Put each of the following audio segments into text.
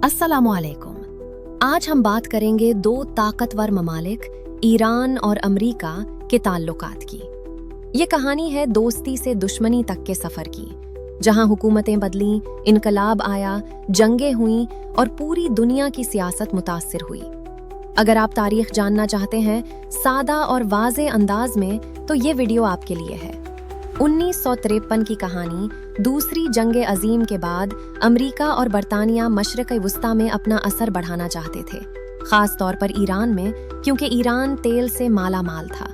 अस्सलामुअलैकुम। आज हम बात करेंगे दो ताकतवर ममालिक ईरान और अमेरिका के ताल्लुकात की। ये कहानी है दोस्ती से दुश्मनी तक के सफ़र की, जहां हुकूमतें बदलीं, इनकलाब आया, जंगें हुईं और पूरी दुनिया की सियासत मुतासिर हुई। अगर आप तारीख जानना चाहते हैं सादा और वाज़े अंदाज में, तो ये वीडियो आपके लिए है। 1953 की कहानी। दूसरी जंग अजीम के बाद अमेरिका और बरतानिया मशरक़ वस्ता में अपना असर बढ़ाना चाहते थे, ख़ास तौर पर ईरान में, क्योंकि ईरान तेल से माला माल था।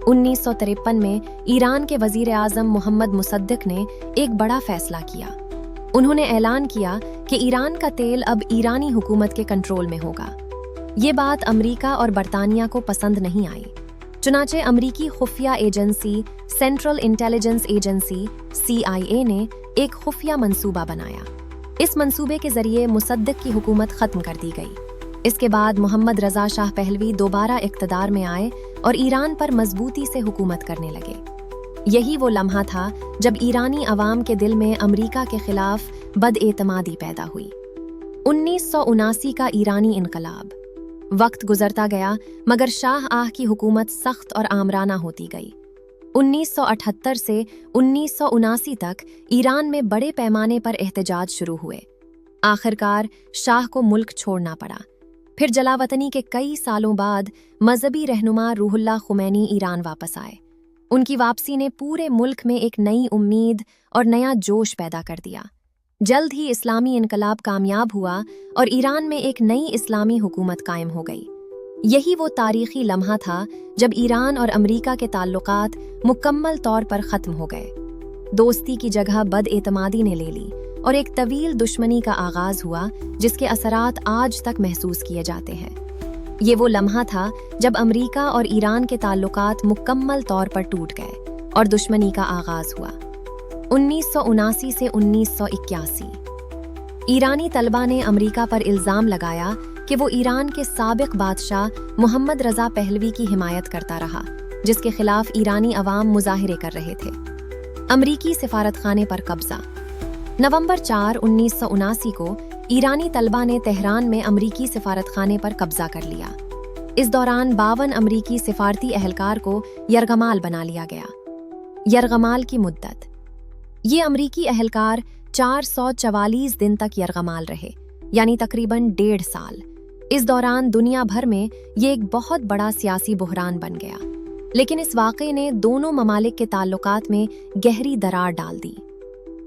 1953 में ईरान के वज़ीर आज़म मोहम्मद मुसद्दिक़ ने एक बड़ा फ़ैसला किया। उन्होंने ऐलान किया कि ईरान का तेल अब ईरानी हुकूमत के कंट्रोल में होगा। ये बात अमेरिका और बरतानिया को पसंद नहीं आई। चुनाचे अमरीकी खुफिया agency central intelligence agency CIA ने एक खुफिया मंसूबा बनाया। इस मंसूबे के जरिए मुसद्दिक़ की हुकूमत ख़त्म कर दी गई। इसके बाद मोहम्मद रज़ा शाह पहलवी दोबारा इक़्तिदार में आए और ईरान पर मजबूती से हुकूमत करने लगे। यही वो लम्हा था जब ईरानी अवाम के दिल में अमरीका के खिलाफ बदएतमादी पैदा हुई। 1979 का ईरानी इनकलाब। वक्त गुजरता गया, मगर शाह आह की हुकूमत सख्त और आमराना होती गई। 1978 से 1979 तक ईरान में बड़े पैमाने पर एहतजाज शुरू हुए। आखिरकार शाह को मुल्क छोड़ना पड़ा। फिर जलावतनी के कई सालों बाद मजहबी रहनुमा रूहुल्लाह खुमैनी ईरान वापस आए। उनकी वापसी ने पूरे मुल्क में एक नई उम्मीद और नया जोश पैदा कर दिया। जल्द ही इस्लामी इनकलाब कामयाब हुआ और ईरान में एक नई इस्लामी हुकूमत कायम हो गई। यही वो तारीखी लम्हा था जब ईरान और अमेरिका के ताल्लुकात मुकम्मल तौर पर ख़त्म हो गए। दोस्ती की जगह बदएतमादी ने ले ली और एक तवील दुश्मनी का आगाज़ हुआ, जिसके असरात आज तक महसूस किए जाते हैं। ये वो लम्हा था जब अमेरिका और ईरान के ताल्लुकात मुकम्मल तौर पर टूट गए और दुश्मनी का आगाज़ हुआ। 1979 से 1981 ईरानी तलबा ने अमेरिका पर इल्ज़ाम लगाया कि वो ईरान के साबिक़ बादशाह मोहम्मद रज़ा पहलवी की हिमायत करता रहा, जिसके खिलाफ ईरानी अवाम मुज़ाहिरे कर रहे थे। अमरीकी सिफारतखाने पर कब्ज़ा। नवंबर 4, 1979 को ईरानी तलबा ने तेहरान में अमरीकी सिफारतखाने पर कब्ज़ा कर लिया। इस दौरान 52 अमरीकी सिफारती अहलकार को यरगमाल बना लिया गया। यरगमाल की मुद्दत। ये अमरीकी अहलकार 444 दिन तक यरगमाल रहे, यानी तकरीबन 1.5 साल। इस दौरान दुनिया भर में ये एक बहुत बड़ा सियासी बुहरान बन गया, लेकिन इस वाक़े ने दोनों ममालिक के ताल्लुकात में गहरी दरार डाल दी।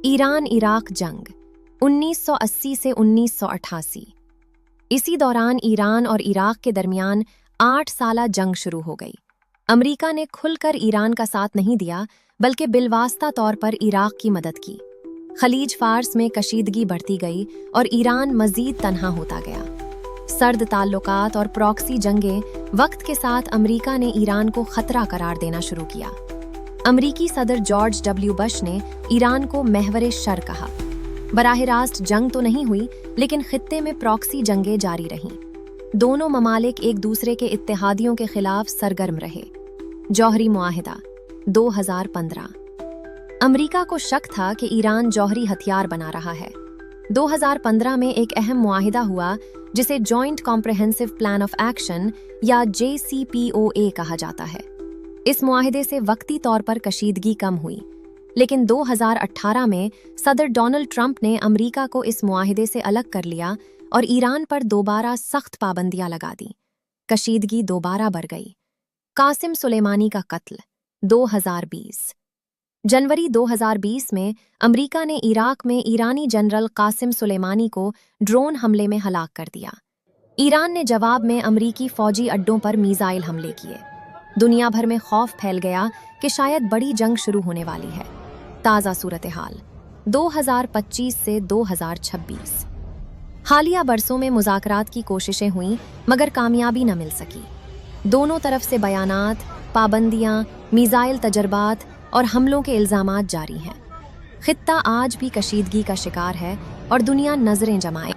ईरान इराक जंग 1980 से 1988। इसी दौरान ईरान और इराक के दरमियान 8 साला जंग शुरू हो गई। अमेरिका ने खुलकर ईरान का साथ नहीं दिया, बल्कि बिलवास्ता तौर पर इराक की मदद की। खलीज फार्स में कशीदगी बढ़ती गई और ईरान मज़ीद तन्हा होता गया। सर्द ताल्लुकात और प्रॉक्सी जंगें। वक्त के साथ अमेरिका ने ईरान को खतरा करार देना शुरू किया। अमेरिकी सदर जॉर्ज W. बुश ने ईरान को महवर शर कहा। बराह रास्त जंग तो नहीं हुई, लेकिन खित्ते में प्रॉक्सी जंगें जारी रहीं। दोनों ममालिक एक दूसरे के इत्तेहादियों के खिलाफ सरगर्म रहे। जौहरी मुआहिदा 2015। अमेरिका को शक था कि ईरान जौहरी हथियार बना रहा है। 2015 में एक अहम मुआहिदा हुआ, जिसे joint comprehensive plan of action या JCPOA कहा जाता है। इस मुआहिदे से वक्ती तौर पर कशीदगी कम हुई, लेकिन 2018 में सदर डोनाल्ड ट्रंप ने अमेरिका को इस मुआहिदे से अलग कर लिया और ईरान पर दोबारा सख्त पाबंदियां लगा दी। कशीदगी दोबारा बढ़ गई। कासिम सुलेमानी का कत्ल 2020। जनवरी 2020 में अमेरिका ने इराक में ईरानी जनरल कासिम सुलेमानी को ड्रोन हमले में हलाक कर दिया। ईरान ने जवाब में अमेरिकी फौजी अड्डों पर मीज़ाइल हमले किए। दुनिया भर में खौफ फैल गया कि शायद बड़ी जंग शुरू होने वाली है। ताज़ा सूरत हाल 2025 से 2026। हालिया बरसों में मुज़ाकरात की कोशिशें हुईं, मगर कामयाबी न मिल सकी। दोनों तरफ से बयानात, पाबंदियां, मीज़ाइल तजर्बात और हमलों के इल्ज़ामात जारी हैं। खित्ता आज भी कशीदगी का शिकार है और दुनिया नज़रें जमाए।